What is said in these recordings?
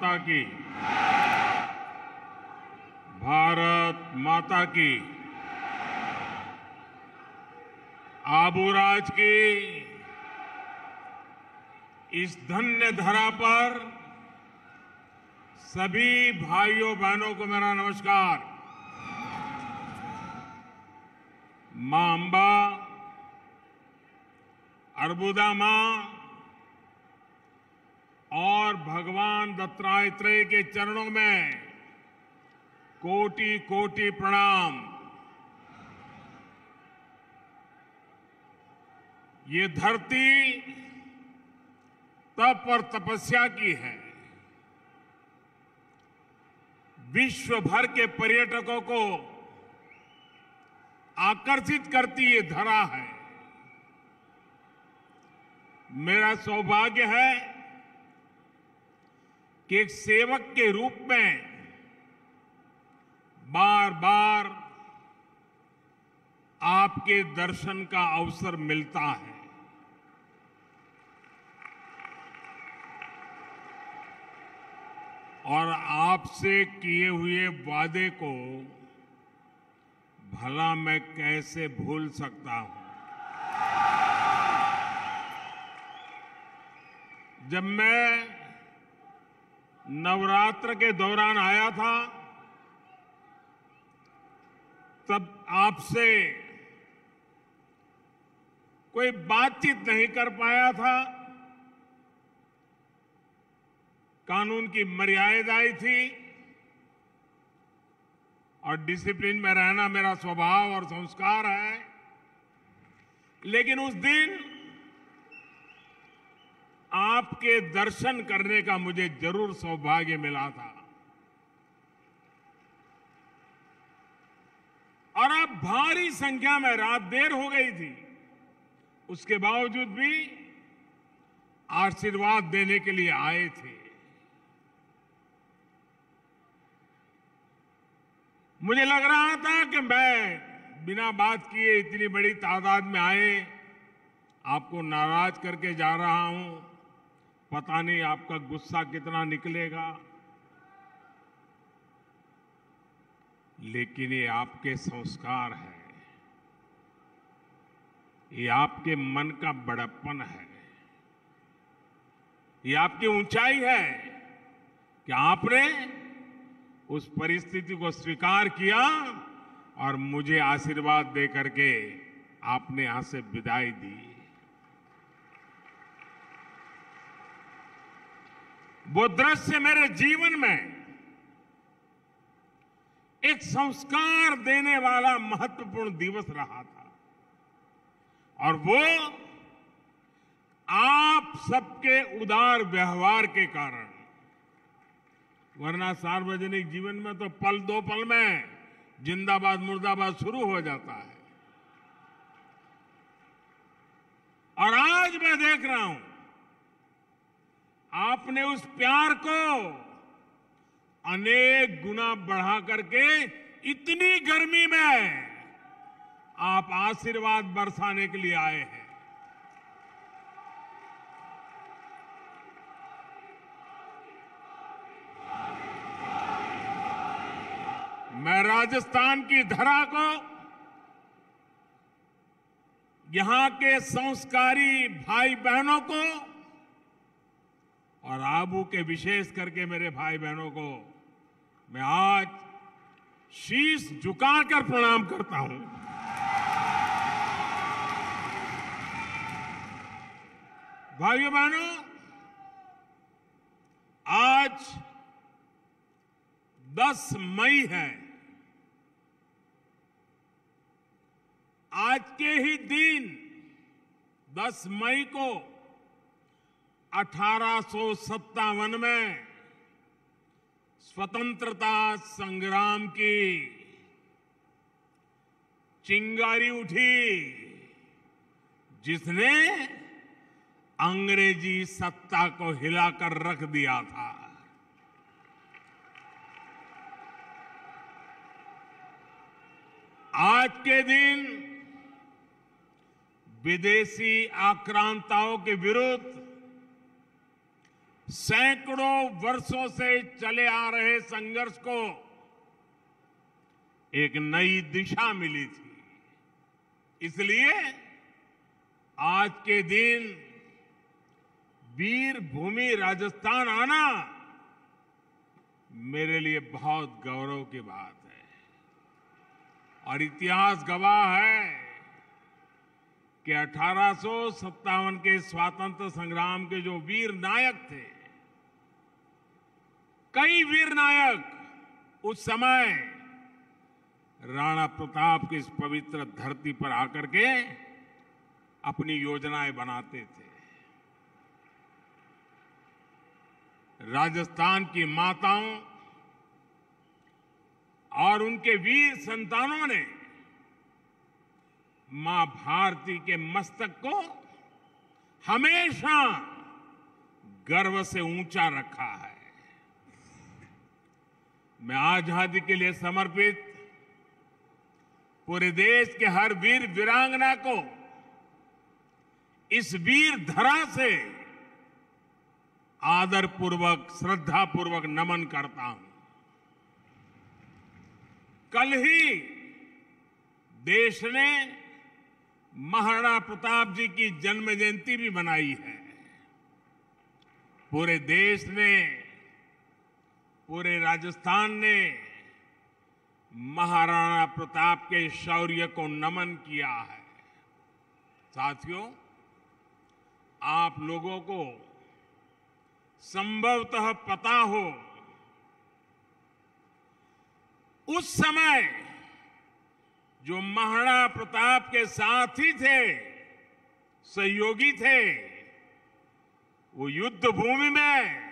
माता की, भारत माता की, आबूराज की इस धन्य धरा पर सभी भाइयों बहनों को मेरा नमस्कार। मां अंबा, अर्बुदा मां और भगवान दत्तात्रेय के चरणों में कोटि कोटि प्रणाम। ये धरती तप और तपस्या की है। विश्व भर के पर्यटकों को आकर्षित करती ये धरा है। मेरा सौभाग्य है कि एक सेवक के रूप में बार बार आपके दर्शन का अवसर मिलता है। और आपसे किए हुए वादे को भला मैं कैसे भूल सकता हूं। जब मैं नवरात्र के दौरान आया था तब आपसे कोई बातचीत नहीं कर पाया था। कानून की मर्यादाएं थी और डिसिप्लिन में रहना मेरा स्वभाव और संस्कार है। लेकिन उस दिन आपके दर्शन करने का मुझे जरूर सौभाग्य मिला था। और अब भारी संख्या में, रात देर हो गई थी, उसके बावजूद भी आशीर्वाद देने के लिए आए थे। मुझे लग रहा था कि मैं बिना बात किए इतनी बड़ी तादाद में आए, आपको नाराज करके जा रहा हूं। पता नहीं आपका गुस्सा कितना निकलेगा, लेकिन ये आपके संस्कार है, ये आपके मन का बड़प्पन है, ये आपकी ऊंचाई है कि आपने उस परिस्थिति को स्वीकार किया और मुझे आशीर्वाद दे करके आपने यहां से विदाई दी। वो दृश्य मेरे जीवन में एक संस्कार देने वाला महत्वपूर्ण दिवस रहा था। और वो आप सबके उदार व्यवहार के कारण। वरना सार्वजनिक जीवन में तो पल दो पल में जिंदाबाद मुर्दाबाद शुरू हो जाता है। और आज मैं देख रहा हूं आपने उस प्यार को अनेक गुना बढ़ा करके इतनी गर्मी में आप आशीर्वाद बरसाने के लिए आए हैं। मैं राजस्थान की धरा को, यहां के संस्कारी भाई बहनों को और आबू के विशेष करके मेरे भाई बहनों को मैं आज शीश झुकाकर प्रणाम करता हूं। भाइयों बहनों, आज 10 मई है। आज के ही दिन 10 मई को 1857 में स्वतंत्रता संग्राम की चिंगारी उठी, जिसने अंग्रेजी सत्ता को हिलाकर रख दिया था। आज के दिन विदेशी आक्रांताओं के विरुद्ध सैकड़ों वर्षों से चले आ रहे संघर्ष को एक नई दिशा मिली थी। इसलिए आज के दिन वीर भूमि राजस्थान आना मेरे लिए बहुत गौरव की बात है। और इतिहास गवाह है कि 1857 के स्वतंत्रता संग्राम के जो वीर नायक थे, कई वीर नायक उस समय राणा प्रताप की इस पवित्र धरती पर आकर के अपनी योजनाएं बनाते थे। राजस्थान की माताओं और उनके वीर संतानों ने मां भारती के मस्तक को हमेशा गर्व से ऊंचा रखा है। मैं आजादी के लिए समर्पित पूरे देश के हर वीर वीरांगना को इस वीर धरा से आदरपूर्वक, श्रद्धापूर्वक नमन करता हूं। कल ही देश ने महाराणा प्रताप जी की जन्म जयंती भी मनाई है। पूरे देश ने, पूरे राजस्थान ने महाराणा प्रताप के शौर्य को नमन किया है। साथियों, आप लोगों को संभवतः पता हो, उस समय जो महाराणा प्रताप के साथी थे, सहयोगी थे, वो युद्ध भूमि में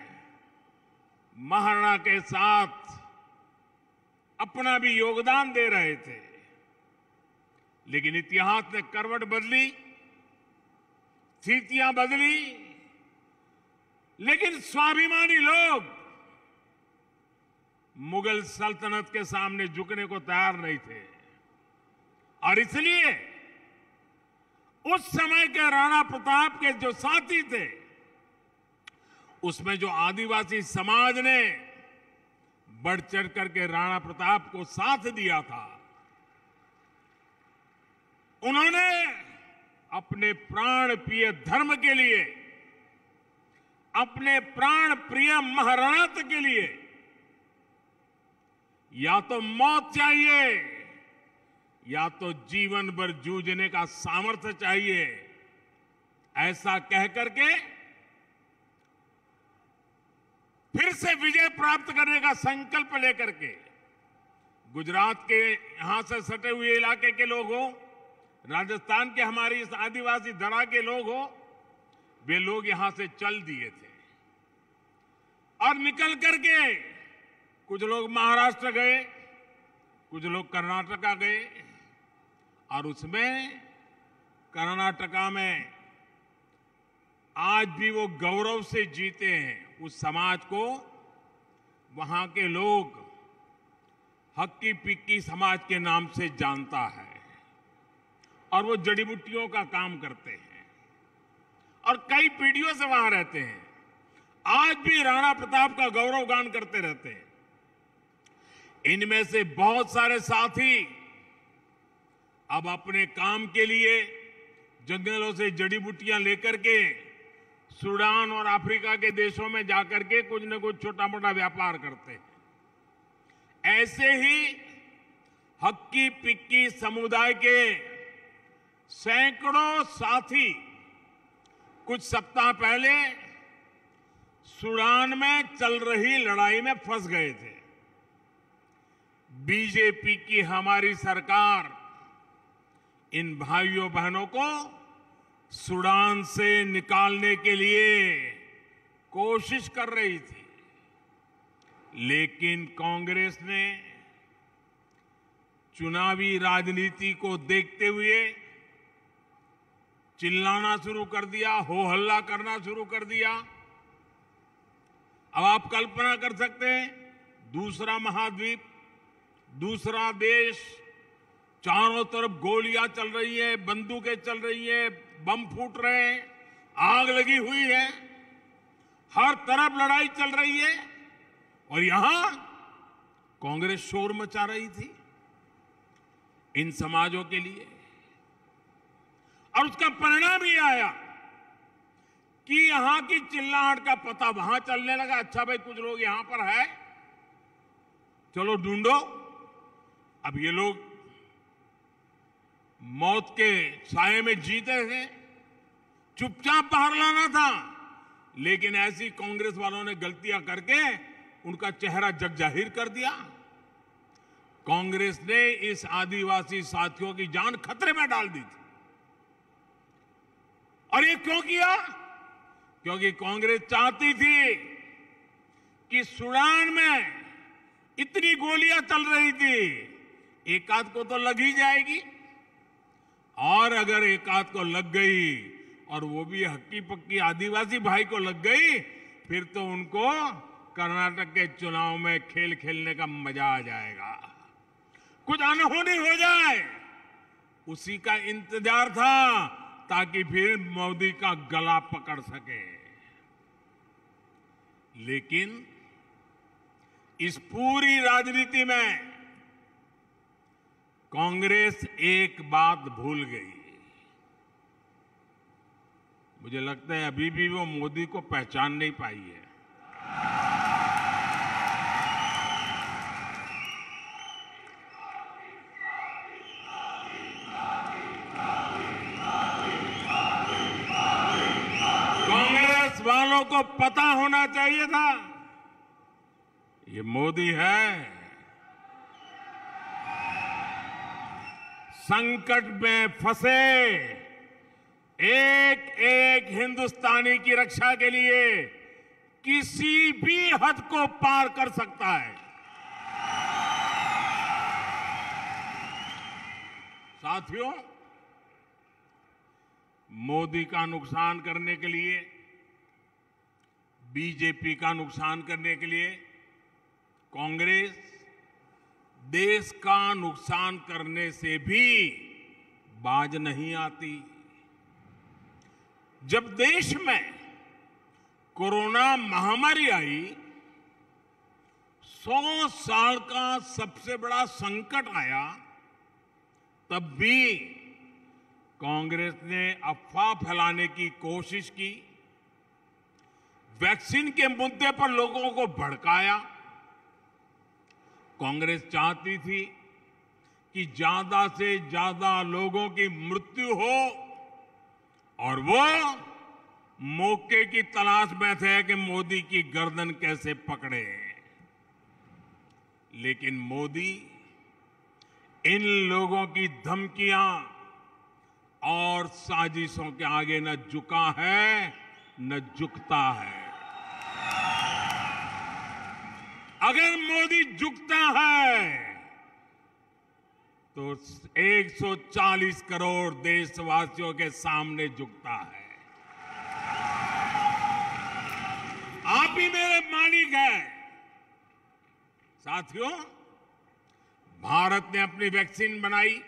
महाराणा के साथ अपना भी योगदान दे रहे थे। लेकिन इतिहास ने करवट बदली, स्थितियां बदली, लेकिन स्वाभिमानी लोग मुगल सल्तनत के सामने झुकने को तैयार नहीं थे। और इसलिए उस समय के राणा प्रताप के जो साथी थे, उसमें जो आदिवासी समाज ने बढ़ चढ़ करके राणा प्रताप को साथ दिया था, उन्होंने अपने प्राण प्रिय धर्म के लिए, अपने प्राण प्रिय महाराणा के लिए या तो मौत चाहिए या तो जीवन भर जूझने का सामर्थ्य चाहिए, ऐसा कह करके फिर से विजय प्राप्त करने का संकल्प लेकर के गुजरात के यहां से सटे हुए इलाके के लोग हो, राजस्थान के हमारी इस आदिवासी धरा के लोग हो, वे लोग यहां से चल दिए थे और निकल करके कुछ लोग महाराष्ट्र गए, कुछ लोग कर्नाटका गए। और उसमें कर्नाटका में आज भी वो गौरव से जीते हैं। उस समाज को वहां के लोग हक्की पिक्की समाज के नाम से जानता है और वो जड़ी बूटियों का काम करते हैं और कई पीढ़ियों से वहां रहते हैं। आज भी राणा प्रताप का गौरव गान करते रहते हैं। इनमें से बहुत सारे साथी अब अपने काम के लिए जंगलों से जड़ी बूटियां लेकर के सूडान और अफ्रीका के देशों में जाकर के कुछ न कुछ छोटा मोटा व्यापार करते हैं। ऐसे ही हक्की पिक्की समुदाय के सैकड़ों साथी कुछ सप्ताह पहले सूडान में चल रही लड़ाई में फंस गए थे। बीजेपी की हमारी सरकार इन भाइयों बहनों को सूडान से निकालने के लिए कोशिश कर रही थी, लेकिन कांग्रेस ने चुनावी राजनीति को देखते हुए चिल्लाना शुरू कर दिया, हो हल्ला करना शुरू कर दिया। अब आप कल्पना कर सकते हैं, दूसरा महाद्वीप, दूसरा देश, चारों तरफ गोलियां चल रही है, बंदूकें चल रही है, बम फूट रहे हैं, आग लगी हुई है हर तरफ लड़ाई चल रही है और यहां कांग्रेस शोर मचा रही थी इन समाजों के लिए। और उसका परिणाम ये आया कि यहां की चिल्लाहट का पता वहां चलने लगा। अच्छा भाई, कुछ लोग यहां पर है, चलो ढूंढो। अब ये लोग मौत के साए में जीते थे, चुपचाप बाहर लाना था, लेकिन ऐसी कांग्रेस वालों ने गलतियां करके उनका चेहरा जग जाहिर कर दिया। कांग्रेस ने इस आदिवासी साथियों की जान खतरे में डाल दी थी। और ये क्यों किया? क्योंकि कांग्रेस चाहती थी कि सूडान में इतनी गोलियां चल रही थी, एक आध को तो लग ही जाएगी, और अगर एक आध को लग गई और वो भी हक्की पक्की आदिवासी भाई को लग गई, फिर तो उनको कर्नाटक के चुनाव में खेल खेलने का मजा आ जाएगा, कुछ अनहोनी हो जाए, उसी का इंतजार था ताकि फिर मोदी का गला पकड़ सके। लेकिन इस पूरी राजनीति में कांग्रेस एक बात भूल गई। मुझे लगता है अभी भी वो मोदी को पहचान नहीं पाई है। कांग्रेस वालों को पता होना चाहिए था ये मोदी है, संकट में फंसे एक एक हिंदुस्तानी की रक्षा के लिए किसी भी हद को पार कर सकता है। साथियों, मोदी का नुकसान करने के लिए, बीजेपी का नुकसान करने के लिए कांग्रेस देश का नुकसान करने से भी बाज नहीं आती। जब देश में कोरोना महामारी आई, 100 साल का सबसे बड़ा संकट आया, तब भी कांग्रेस ने अफवाह फैलाने की कोशिश की, वैक्सीन के मुद्दे पर लोगों को भड़काया। कांग्रेस चाहती थी कि ज्यादा से ज्यादा लोगों की मृत्यु हो और वो मौके की तलाश में थे कि मोदी की गर्दन कैसे पकड़े। लेकिन मोदी इन लोगों की धमकियां और साजिशों के आगे न झुका है न झुकता है। अगर मोदी झुकता है तो 140 करोड़ देशवासियों के सामने झुकता है। आप ही मेरे मालिक हैं। साथियों, भारत ने अपनी वैक्सीन बनाई,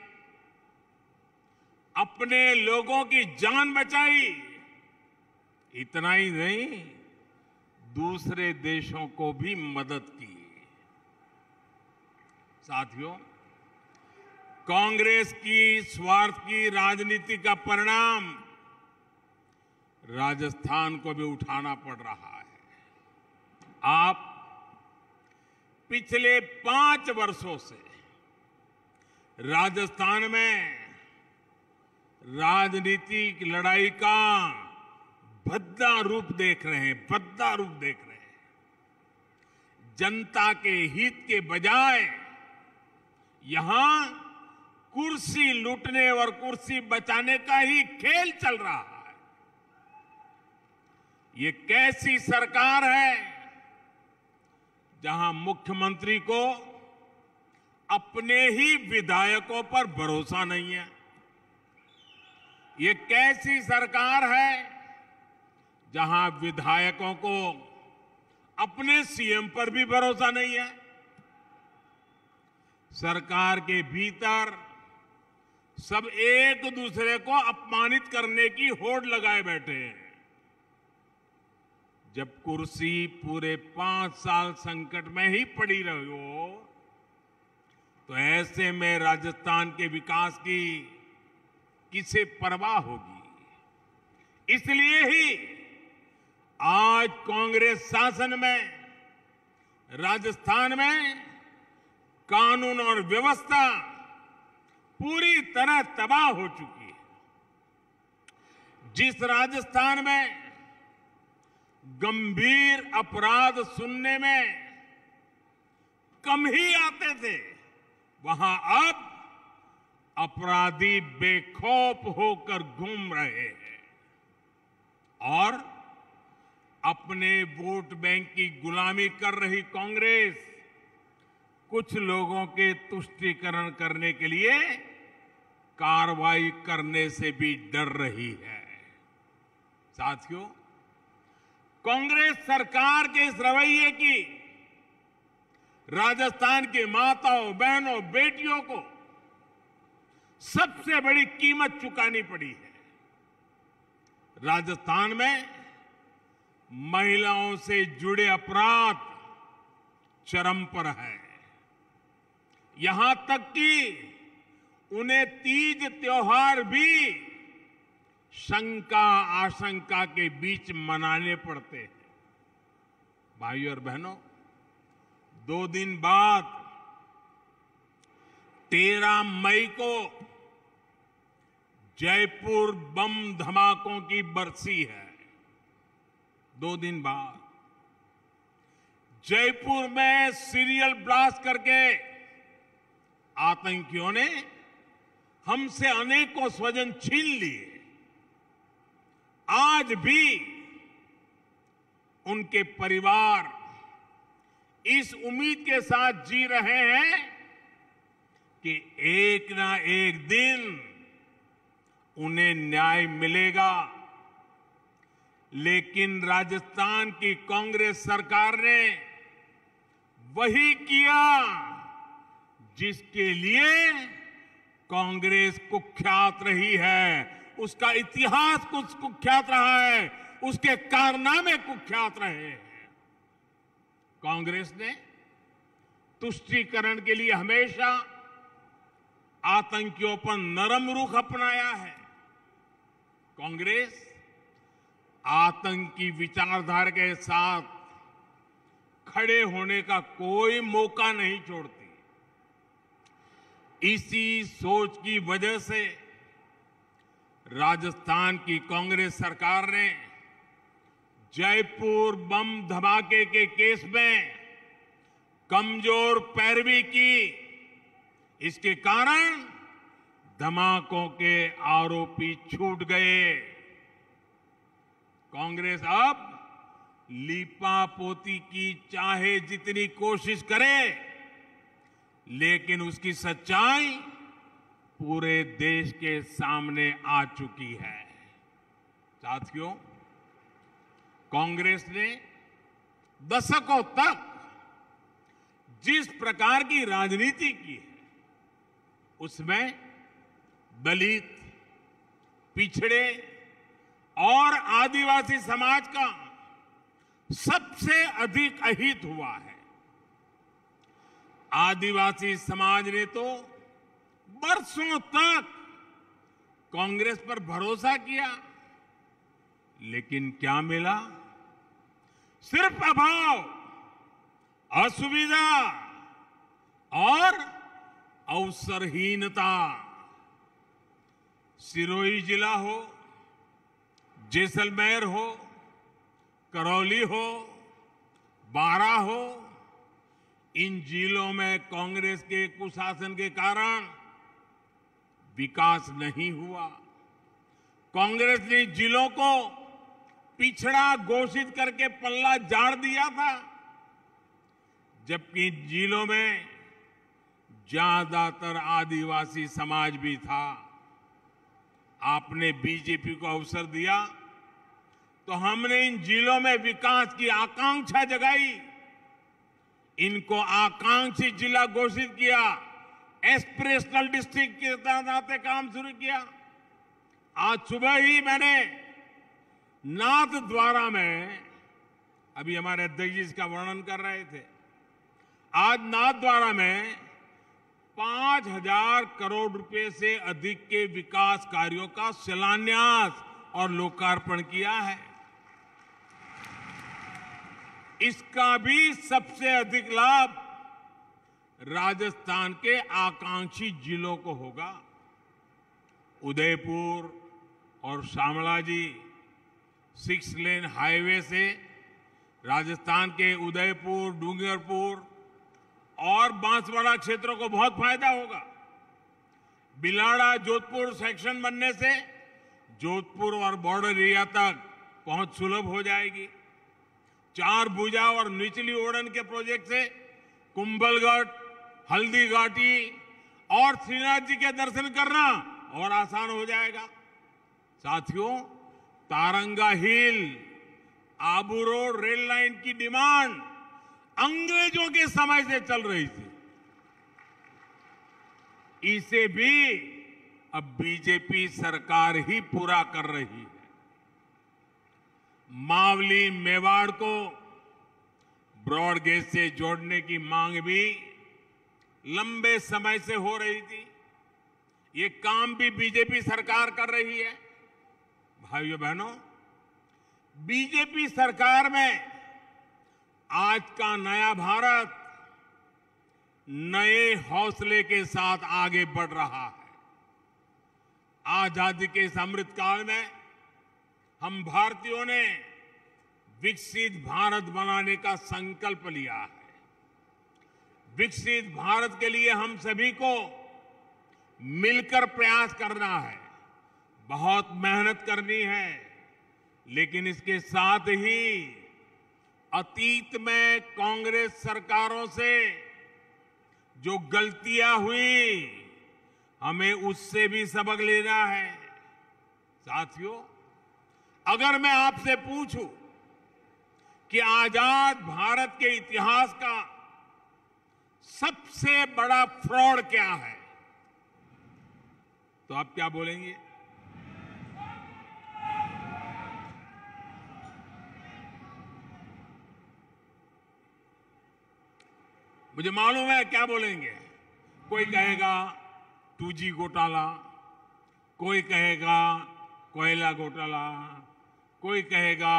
अपने लोगों की जान बचाई, इतना ही नहीं, दूसरे देशों को भी मदद की। साथियों, कांग्रेस की स्वार्थ की राजनीति का परिणाम राजस्थान को भी उठाना पड़ रहा है। आप पिछले 5 वर्षों से राजस्थान में राजनीतिक लड़ाई का भद्दा रूप देख रहे हैं, भद्दा रूप देख रहे हैं। जनता के हित के बजाय यहां कुर्सी लूटने और कुर्सी बचाने का ही खेल चल रहा है। ये कैसी सरकार है जहां मुख्यमंत्री को अपने ही विधायकों पर भरोसा नहीं है? ये कैसी सरकार है जहां विधायकों को अपने सीएम पर भी भरोसा नहीं है? सरकार के भीतर सब एक दूसरे को अपमानित करने की होड़ लगाए बैठे हैं। जब कुर्सी पूरे 5 साल संकट में ही पड़ी रही हो, तो ऐसे में राजस्थान के विकास की किसे परवाह होगी। इसलिए ही आज कांग्रेस शासन में राजस्थान में कानून और व्यवस्था पूरी तरह तबाह हो चुकी है। जिस राजस्थान में गंभीर अपराध सुनने में कम ही आते थे, वहां अब अपराधी बेखौफ होकर घूम रहे हैं और अपने वोट बैंक की गुलामी कर रही कांग्रेस कुछ लोगों के तुष्टीकरण करने के लिए कार्रवाई करने से भी डर रही है। साथियों, कांग्रेस सरकार के इस रवैये की राजस्थान के माताओं, बहनों, बेटियों को सबसे बड़ी कीमत चुकानी पड़ी है। राजस्थान में महिलाओं से जुड़े अपराध चरम पर है। यहां तक कि उन्हें तीज त्योहार भी शंका आशंका के बीच मनाने पड़ते हैं। भाइयों और बहनों, 2 दिन बाद 13 मई को जयपुर बम धमाकों की बरसी है। 2 दिन बाद जयपुर में सीरियल ब्लास्ट करके आतंकियों ने हमसे अनेकों स्वजन छीन लिए। आज भी उनके परिवार इस उम्मीद के साथ जी रहे हैं कि एक ना एक दिन उन्हें न्याय मिलेगा। लेकिन राजस्थान की कांग्रेस सरकार ने वही किया जिसके लिए कांग्रेस कुख्यात रही है। उसका इतिहास कुछ कुख्यात रहा है, उसके कारनामे कुख्यात रहे हैं। कांग्रेस ने तुष्टीकरण के लिए हमेशा आतंकियों पर नरम रुख अपनाया है। कांग्रेस आतंकी विचारधारा के साथ खड़े होने का कोई मौका नहीं छोड़ती। इसी सोच की वजह से राजस्थान की कांग्रेस सरकार ने जयपुर बम धमाके के केस में कमजोर पैरवी की। इसके कारण धमाकों के आरोपी छूट गए। कांग्रेस अब लीपापोती की चाहे जितनी कोशिश करे, लेकिन उसकी सच्चाई पूरे देश के सामने आ चुकी है। साथियों, कांग्रेस ने दशकों तक जिस प्रकार की राजनीति की है, उसमें दलित, पिछड़े और आदिवासी समाज का सबसे अधिक अहित हुआ है। आदिवासी समाज ने तो बरसों तक कांग्रेस पर भरोसा किया, लेकिन क्या मिला? सिर्फ अभाव, असुविधा और अवसरहीनता। सिरोही जिला हो, जैसलमेर हो, करौली हो, बारां हो, इन जिलों में कांग्रेस के कुशासन के कारण विकास नहीं हुआ। कांग्रेस ने जिलों को पिछड़ा घोषित करके पल्ला झाड़ दिया था, जबकि जिलों में ज्यादातर आदिवासी समाज भी था। आपने बीजेपी को अवसर दिया तो हमने इन जिलों में विकास की आकांक्षा जगाई, इनको आकांक्षी जिला घोषित किया, एस्पिरेशनल डिस्ट्रिक्ट के नाते काम शुरू किया। आज सुबह ही मैंने नाथद्वारा में अभी हमारे अध्यक्ष जी इसका वर्णन कर रहे थे। आज नाथद्वारा में 5,000 करोड़ रुपए से अधिक के विकास कार्यों का शिलान्यास और लोकार्पण किया है। इसका भी सबसे अधिक लाभ राजस्थान के आकांक्षी जिलों को होगा। उदयपुर और शामलाजी 6 लेन हाईवे से राजस्थान के उदयपुर, डूंगरपुर और बांसवाड़ा क्षेत्रों को बहुत फायदा होगा। बिलाड़ा जोधपुर सेक्शन बनने से जोधपुर और बॉर्डर एरिया तक पहुंच सुलभ हो जाएगी। 4 भुजा और निचली ओड़न के प्रोजेक्ट से कुंभलगढ़, हल्दीघाटी और श्रीनाथ जी के दर्शन करना और आसान हो जाएगा। साथियों, तारंगा हिल, आबू रोड रेल लाइन की डिमांड अंग्रेजों के समय से चल रही थी। इसे भी अब बीजेपी सरकार ही पूरा कर रही है। मावली मेवाड़ को ब्रॉड गेज से जोड़ने की मांग भी लंबे समय से हो रही थी। ये काम भी बीजेपी सरकार कर रही है। भाइयों बहनों, बीजेपी सरकार में आज का नया भारत नए हौसले के साथ आगे बढ़ रहा है। आजादी के इस अमृतकाल में हम भारतीयों ने विकसित भारत बनाने का संकल्प लिया है। विकसित भारत के लिए हम सभी को मिलकर प्रयास करना है, बहुत मेहनत करनी है। लेकिन इसके साथ ही अतीत में कांग्रेस सरकारों से जो गलतियां हुई, हमें उससे भी सबक लेना है। साथियों, अगर मैं आपसे पूछूं कि आजाद भारत के इतिहास का सबसे बड़ा फ्रॉड क्या है, तो आप क्या बोलेंगे? मुझे मालूम है क्या बोलेंगे। कोई कहेगा 2G घोटाला, कोई कहेगा कोयला घोटाला, कोई कहेगा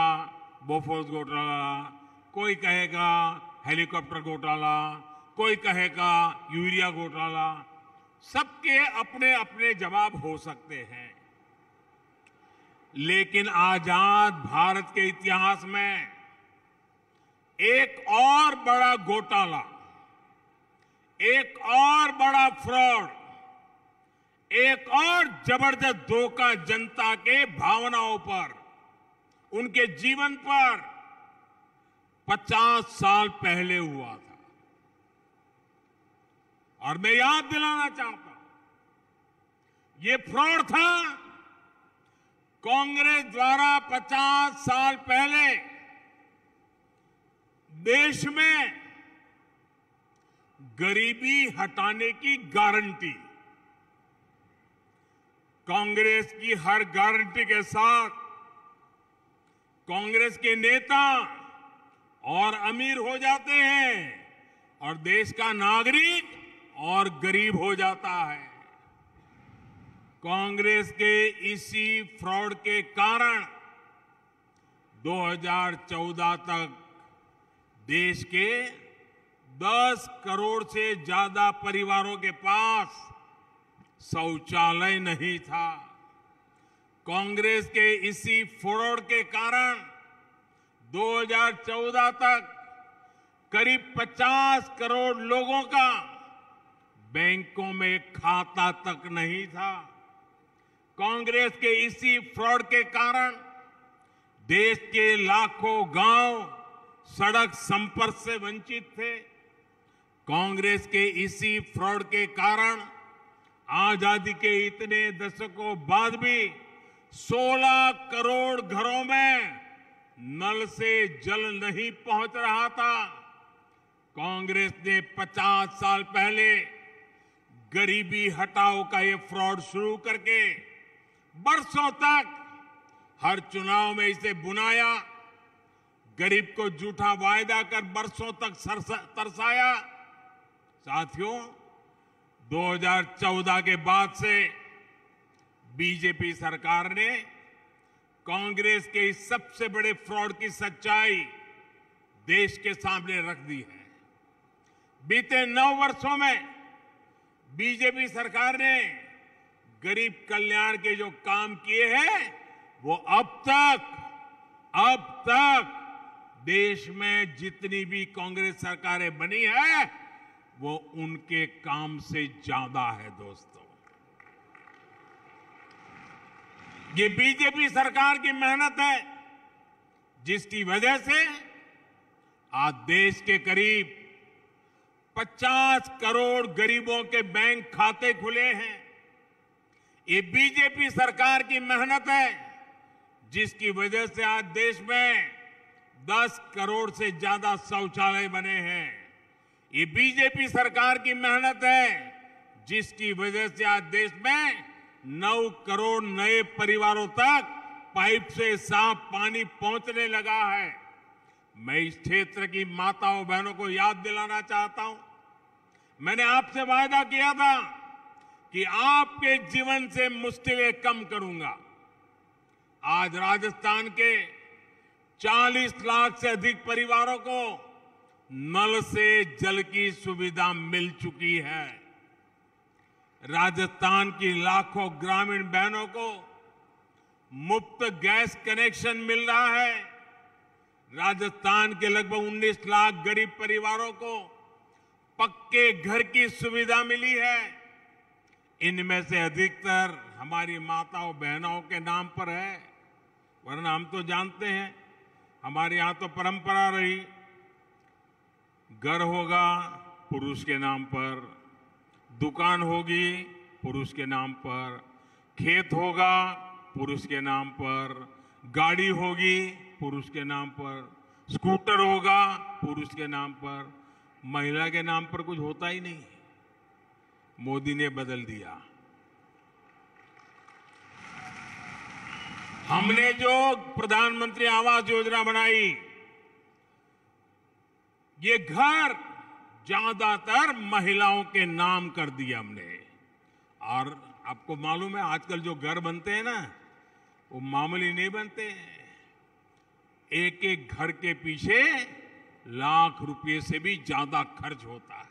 बोफोर्स घोटाला, कोई कहेगा हेलीकॉप्टर घोटाला, कोई कहेगा यूरिया घोटाला। सबके अपने अपने जवाब हो सकते हैं। लेकिन आजाद भारत के इतिहास में एक और बड़ा घोटाला, एक और बड़ा फ्रॉड, एक और जबरदस्त धोखा जनता के भावनाओं पर, उनके जीवन पर 50 साल पहले हुआ था। और मैं याद दिलाना चाहता हूं, ये फ्रॉड था कांग्रेस द्वारा 50 साल पहले देश में गरीबी हटाने की गारंटी। कांग्रेस की हर गारंटी के साथ कांग्रेस के नेता और अमीर हो जाते हैं और देश का नागरिक और गरीब हो जाता है। कांग्रेस के इसी फ्रॉड के कारण 2014 तक देश के 10 करोड़ से ज्यादा परिवारों के पास शौचालय नहीं था। कांग्रेस के इसी फ्रॉड के कारण 2014 तक करीब 50 करोड़ लोगों का बैंकों में खाता तक नहीं था। कांग्रेस के इसी फ्रॉड के कारण देश के लाखों गांव सड़क संपर्क से वंचित थे। कांग्रेस के इसी फ्रॉड के कारण आजादी के इतने दशकों बाद भी 16 करोड़ घरों में नल से जल नहीं पहुंच रहा था। कांग्रेस ने 50 साल पहले गरीबी हटाओ का ये फ्रॉड शुरू करके बरसों तक हर चुनाव में इसे बुनाया, गरीब को झूठा वायदा कर बरसों तक तरसाया। साथियों, 2014 के बाद से बीजेपी सरकार ने कांग्रेस के इस सबसे बड़े फ्रॉड की सच्चाई देश के सामने रख दी है। बीते 9 वर्षों में बीजेपी सरकार ने गरीब कल्याण के जो काम किए हैं वो अब तक देश में जितनी भी कांग्रेस सरकारें बनी है वो उनके काम से ज्यादा है। दोस्तों, ये बीजेपी सरकार की मेहनत है जिसकी वजह से आज देश के करीब 50 करोड़ गरीबों के बैंक खाते खुले हैं। ये बीजेपी सरकार की मेहनत है जिसकी वजह से आज देश में 10 करोड़ से ज्यादा शौचालय बने हैं। ये बीजेपी सरकार की मेहनत है जिसकी वजह से आज देश में 9 करोड़ नए परिवारों तक पाइप से साफ पानी पहुंचने लगा है। मैं इस क्षेत्र की माताओं बहनों को याद दिलाना चाहता हूं, मैंने आपसे वायदा किया था कि आपके जीवन से मुश्किलें कम करूंगा। आज राजस्थान के 40 लाख से अधिक परिवारों को नल से जल की सुविधा मिल चुकी है। राजस्थान की लाखों ग्रामीण बहनों को मुफ्त गैस कनेक्शन मिल रहा है। राजस्थान के लगभग 19 लाख गरीब परिवारों को पक्के घर की सुविधा मिली है। इनमें से अधिकतर हमारी माताओं बहनों के नाम पर है, वरना हम तो जानते हैं हमारे यहां तो परंपरा रही, घर होगा पुरुष के नाम पर, दुकान होगी पुरुष के नाम पर, खेत होगा पुरुष के नाम पर, गाड़ी होगी पुरुष के नाम पर, स्कूटर होगा पुरुष के नाम पर, महिला के नाम पर कुछ होता ही नहीं। मोदी ने बदल दिया। हमने जो प्रधानमंत्री आवास योजना बनाई, ये घर ज्यादातर महिलाओं के नाम कर दिया हमने। और आपको मालूम है आजकल जो घर बनते हैं ना वो मामूली नहीं बनते। एक एक घर के पीछे लाख रुपए से भी ज्यादा खर्च होता है,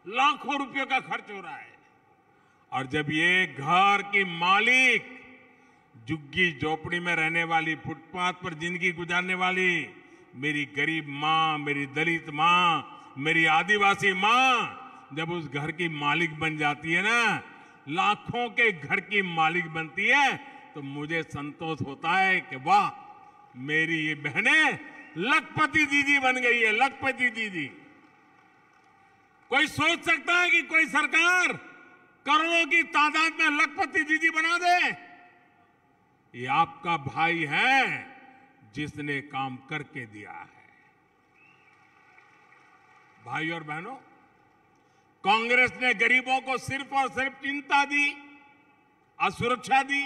लाखों रुपए का खर्च हो रहा है। और जब ये घर की मालिक झुग्गी झोपड़ी में रहने वाली, फुटपाथ पर जिंदगी गुजारने वाली मेरी गरीब मां, मेरी दलित मां, मेरी आदिवासी मां जब उस घर की मालिक बन जाती है ना, लाखों के घर की मालिक बनती है, तो मुझे संतोष होता है कि वाह, मेरी ये बहनें लखपति दीदी बन गई है, लखपति दीदी। कोई सोच सकता है कि कोई सरकार करोड़ों की तादाद में लखपति दीदी बना दे? ये आपका भाई है जिसने काम करके दिया है। भाई और बहनों, कांग्रेस ने गरीबों को सिर्फ और सिर्फ चिंता दी, असुरक्षा दी।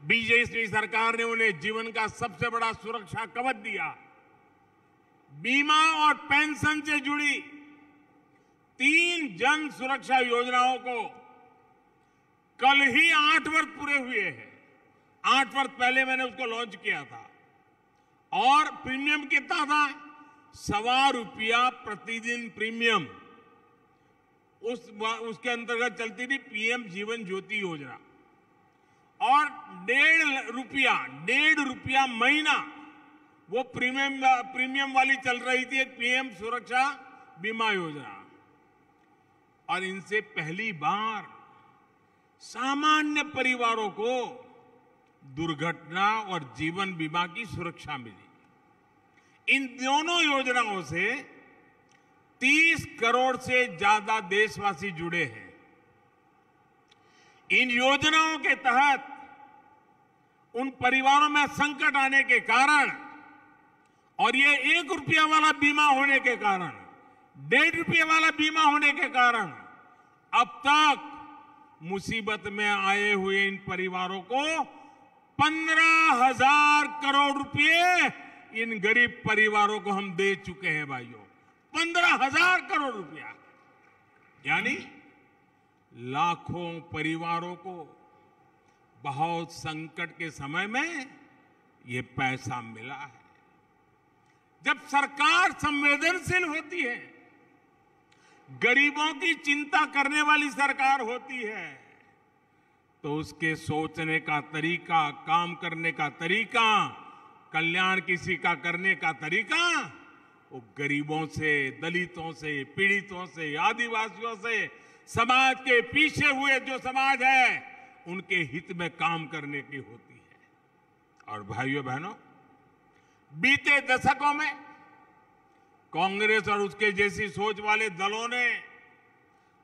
बीजेपी सरकार ने उन्हें जीवन का सबसे बड़ा सुरक्षा कवच दिया। बीमा और पेंशन से जुड़ी 3 जन सुरक्षा योजनाओं को कल ही 8 वर्ष पूरे हुए हैं। 8 वर्ष पहले मैंने उसको लॉन्च किया था और प्रीमियम कितना था? ₹1.25 प्रतिदिन प्रीमियम। उसके अंतर्गत चलती थी पीएम जीवन ज्योति योजना। और ₹1.5 महीना वो प्रीमियम वाली चल रही थी, एक पीएम सुरक्षा बीमा योजना। और इनसे पहली बार सामान्य परिवारों को दुर्घटना और जीवन बीमा की सुरक्षा मिली। इन दोनों योजनाओं से 30 करोड़ से ज्यादा देशवासी जुड़े हैं। इन योजनाओं के तहत उन परिवारों में संकट आने के कारण और ये ₹1 वाला बीमा होने के कारण, ₹1.5 वाला बीमा होने के कारण अब तक मुसीबत में आए हुए इन परिवारों को 15,000 करोड़ रुपए इन गरीब परिवारों को हम दे चुके हैं भाइयों। 15,000 करोड़ रुपया, यानी लाखों परिवारों को बहुत संकट के समय में ये पैसा मिला है। जब सरकार संवेदनशील होती है, गरीबों की चिंता करने वाली सरकार होती है, तो उसके सोचने का तरीका, काम करने का तरीका, कल्याण किसी का करने का तरीका, वो गरीबों से, दलितों से, पीड़ितों से, आदिवासियों से, समाज के पीछे हुए जो समाज है उनके हित में काम करने की होती है। और भाइयों बहनों, बीते दशकों में कांग्रेस और उसके जैसी सोच वाले दलों ने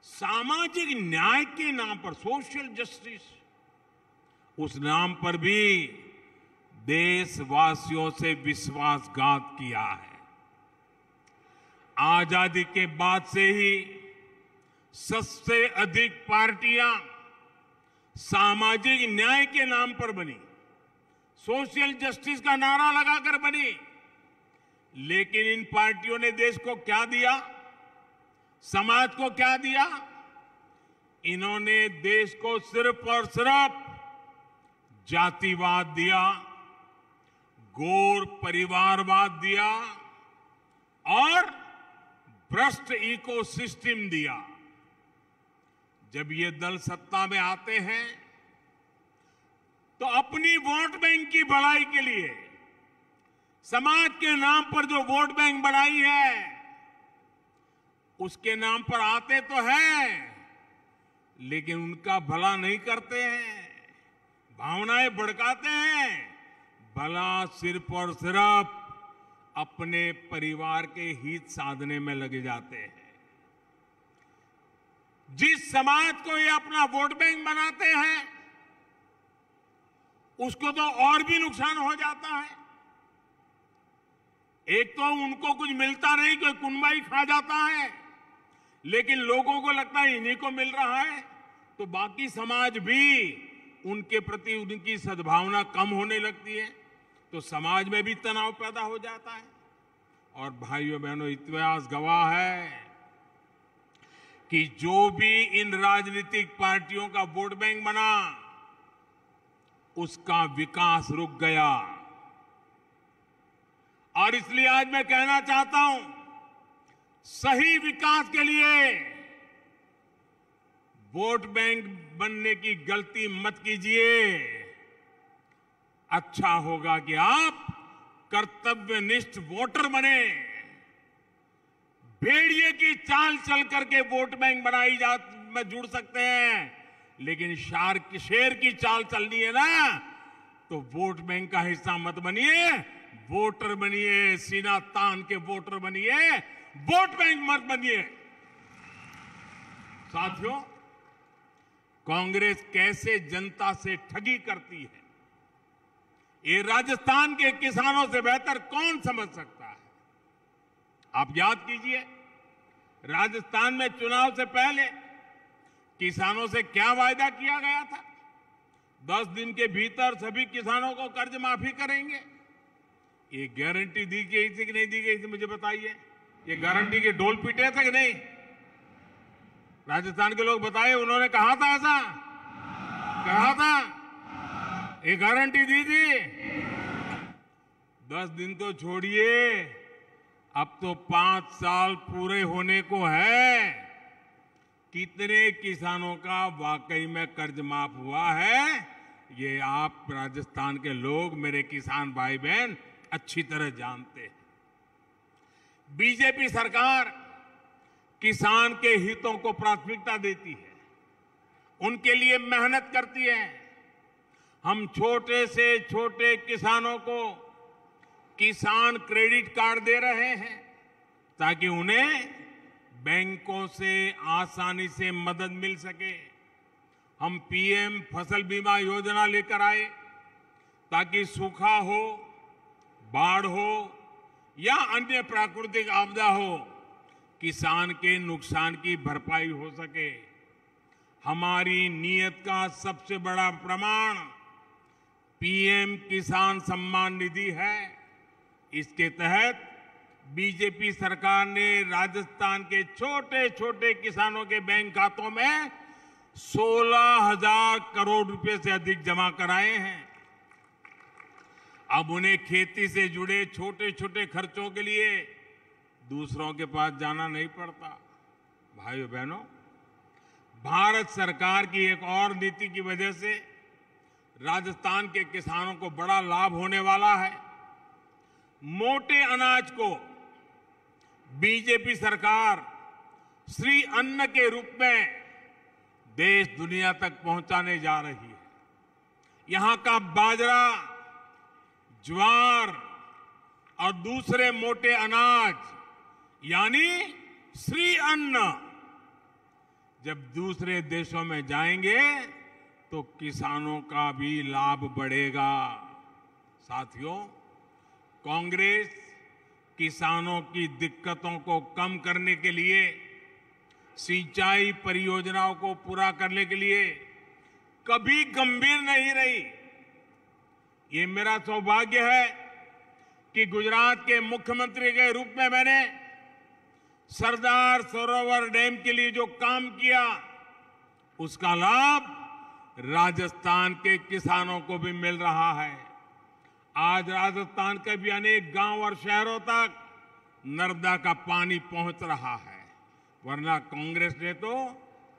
सामाजिक न्याय के नाम पर, सोशल जस्टिस, उस नाम पर भी देशवासियों से विश्वासघात किया है। आजादी के बाद से ही सबसे अधिक पार्टियां सामाजिक न्याय के नाम पर बनी, सोशल जस्टिस का नारा लगाकर बनी, लेकिन इन पार्टियों ने देश को क्या दिया, समाज को क्या दिया? इन्होंने देश को सिर्फ और सिर्फ जातिवाद दिया, गौर परिवारवाद दिया और भ्रष्ट इकोसिस्टम दिया। जब ये दल सत्ता में आते हैं तो अपनी वोट बैंक की भलाई के लिए, समाज के नाम पर जो वोट बैंक बनाई है उसके नाम पर आते तो हैं, लेकिन उनका भला नहीं करते हैं, भावनाएं भड़काते हैं, भला सिर्फ और सिर्फ अपने परिवार के हित साधने में लगे जाते हैं। जिस समाज को ये अपना वोट बैंक बनाते हैं उसको तो और भी नुकसान हो जाता है। एक तो उनको कुछ मिलता नहीं, कोई कुनबाई खा जाता है, लेकिन लोगों को लगता है इन्हीं को मिल रहा है, तो बाकी समाज भी उनके प्रति उनकी सद्भावना कम होने लगती है, तो समाज में भी तनाव पैदा हो जाता है। और भाइयों बहनों, इतिहास गवाह है कि जो भी इन राजनीतिक पार्टियों का वोट बैंक बना उसका विकास रुक गया। और इसलिए आज मैं कहना चाहता हूं, सही विकास के लिए वोट बैंक बनने की गलती मत कीजिए। अच्छा होगा कि आप कर्तव्यनिष्ठ वोटर बने। भेड़िए की चाल चल करके वोट बैंक बनाई में जुड़ सकते हैं, लेकिन शेर की चाल चलनी है ना, तो वोट बैंक का हिस्सा मत बनिए, वोटर बनिए, सीना तान के वोटर बनिए, वोट बैंक मत बनिए। साथियों, कांग्रेस कैसे जनता से ठगी करती है, ये राजस्थान के किसानों से बेहतर कौन समझ सकता है। आप याद कीजिए, राजस्थान में चुनाव से पहले किसानों से क्या वायदा किया गया था? 10 दिन के भीतर सभी किसानों को कर्ज माफी करेंगे। ये गारंटी दी गई थी कि नहीं दी गई थी, मुझे बताइए। ये गारंटी के ढोल पीटे थे कि नहीं? राजस्थान के लोग बताए, उन्होंने कहा था ऐसा? कहा था? ये गारंटी दी थी? 10 दिन तो छोड़िए, अब तो 5 साल पूरे होने को है। कितने किसानों का वाकई में कर्ज माफ हुआ है, ये आप राजस्थान के लोग, मेरे किसान भाई बहन अच्छी तरह जानते हैं। बीजेपी सरकार किसान के हितों को प्राथमिकता देती है, उनके लिए मेहनत करती है। हम छोटे से छोटे किसानों को किसान क्रेडिट कार्ड दे रहे हैं ताकि उन्हें बैंकों से आसानी से मदद मिल सके। हम पीएम फसल बीमा योजना लेकर आए ताकि सूखा हो, बाढ़ हो या अन्य प्राकृतिक आपदा हो, किसान के नुकसान की भरपाई हो सके। हमारी नीयत का सबसे बड़ा प्रमाण पीएम किसान सम्मान निधि है। इसके तहत बीजेपी सरकार ने राजस्थान के छोटे छोटे किसानों के बैंक खातों में 16,000 करोड़ रुपए से अधिक जमा कराए हैं। अब उन्हें खेती से जुड़े छोटे छोटे खर्चों के लिए दूसरों के पास जाना नहीं पड़ता। भाइयों बहनों, भारत सरकार की एक और नीति की वजह से राजस्थान के किसानों को बड़ा लाभ होने वाला है। मोटे अनाज को बीजेपी सरकार श्री अन्न के रूप में देश दुनिया तक पहुंचाने जा रही है। यहां का बाजरा, ज्वार और दूसरे मोटे अनाज यानी श्री अन्न जब दूसरे देशों में जाएंगे तो किसानों का भी लाभ बढ़ेगा। साथियों, कांग्रेस किसानों की दिक्कतों को कम करने के लिए, सिंचाई परियोजनाओं को पूरा करने के लिए कभी गंभीर नहीं रही। ये मेरा सौभाग्य है कि गुजरात के मुख्यमंत्री के रूप में मैंने सरदार सरोवर डैम के लिए जो काम किया उसका लाभ राजस्थान के किसानों को भी मिल रहा है। आज राजस्थान के भी अनेक गांव और शहरों तक नर्मदा का पानी पहुंच रहा है, वरना कांग्रेस ने तो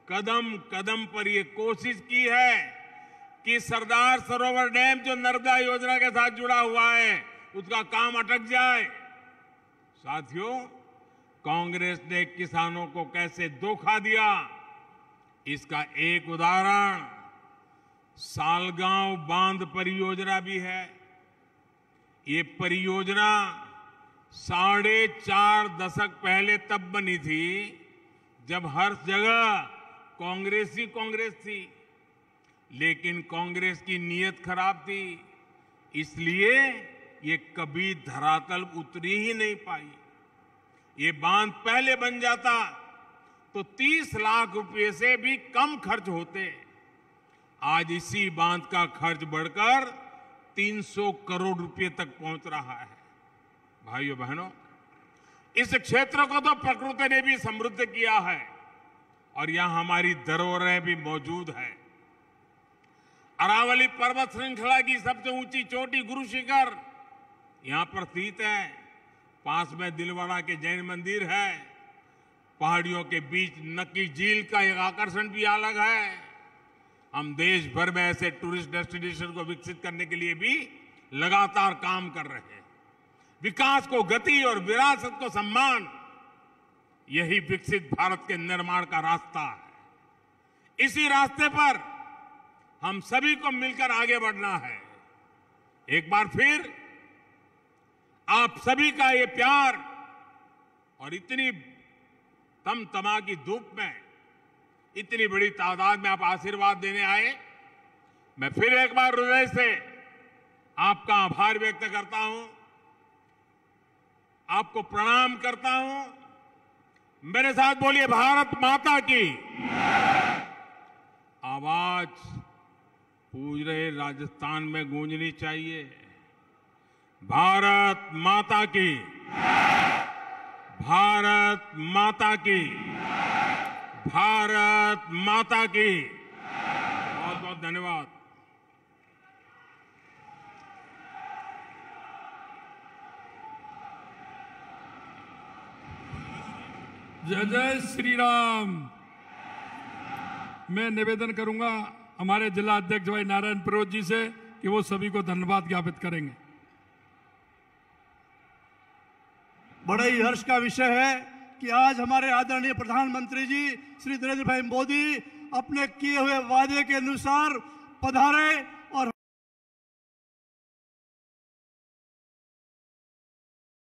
कदम कदम पर ये कोशिश की है कि सरदार सरोवर डैम जो नर्मदा योजना के साथ जुड़ा हुआ है उसका काम अटक जाए। साथियों, कांग्रेस ने किसानों को कैसे धोखा दिया, इसका एक उदाहरण सालगांव बांध परियोजना भी है। ये परियोजना 4.5 दशक पहले तब बनी थी जब हर जगह कांग्रेस ही कांग्रेस थी, लेकिन कांग्रेस की नीयत खराब थी, इसलिए ये कभी धरातल उतरी ही नहीं पाई। ये बांध पहले बन जाता तो 30 लाख रुपए से भी कम खर्च होते। आज इसी बांध का खर्च बढ़कर 300 करोड़ रुपए तक पहुंच रहा है। भाइयों बहनों, इस क्षेत्र को तो प्रकृति ने भी समृद्ध किया है और यहां हमारी धरोहरें भी मौजूद है। अरावली पर्वत श्रृंखला की सबसे ऊंची चोटी गुरु शिखर यहां पर स्थित है। पास में दिलवाड़ा के जैन मंदिर है। पहाड़ियों के बीच नक्की झील का एक आकर्षण भी अलग है। हम देश भर में ऐसे टूरिस्ट डेस्टिनेशन को विकसित करने के लिए भी लगातार काम कर रहे हैं। विकास को गति और विरासत को सम्मान, यही विकसित भारत के निर्माण का रास्ता है। इसी रास्ते पर हम सभी को मिलकर आगे बढ़ना है। एक बार फिर आप सभी का ये प्यार और इतनी तमतमा की धूप में इतनी बड़ी तादाद में आप आशीर्वाद देने आए, मैं फिर एक बार हृदय से आपका आभार व्यक्त करता हूं, आपको प्रणाम करता हूं। मेरे साथ बोलिए, भारत माता की आवाज पूरे राजस्थान में गूंजनी चाहिए। भारत माता की, भारत माता की, भारत माता की। बहुत बहुत धन्यवाद। जय जय श्री राम। मैं निवेदन करूंगा हमारे जिला अध्यक्ष भाई नारायण प्रोत जी से कि वो सभी को धन्यवाद ज्ञापित करेंगे। बड़ा ही हर्ष का विषय है कि आज हमारे आदरणीय प्रधानमंत्री जी श्री नरेंद्र भाई मोदी अपने किए हुए वादे के अनुसार पधारे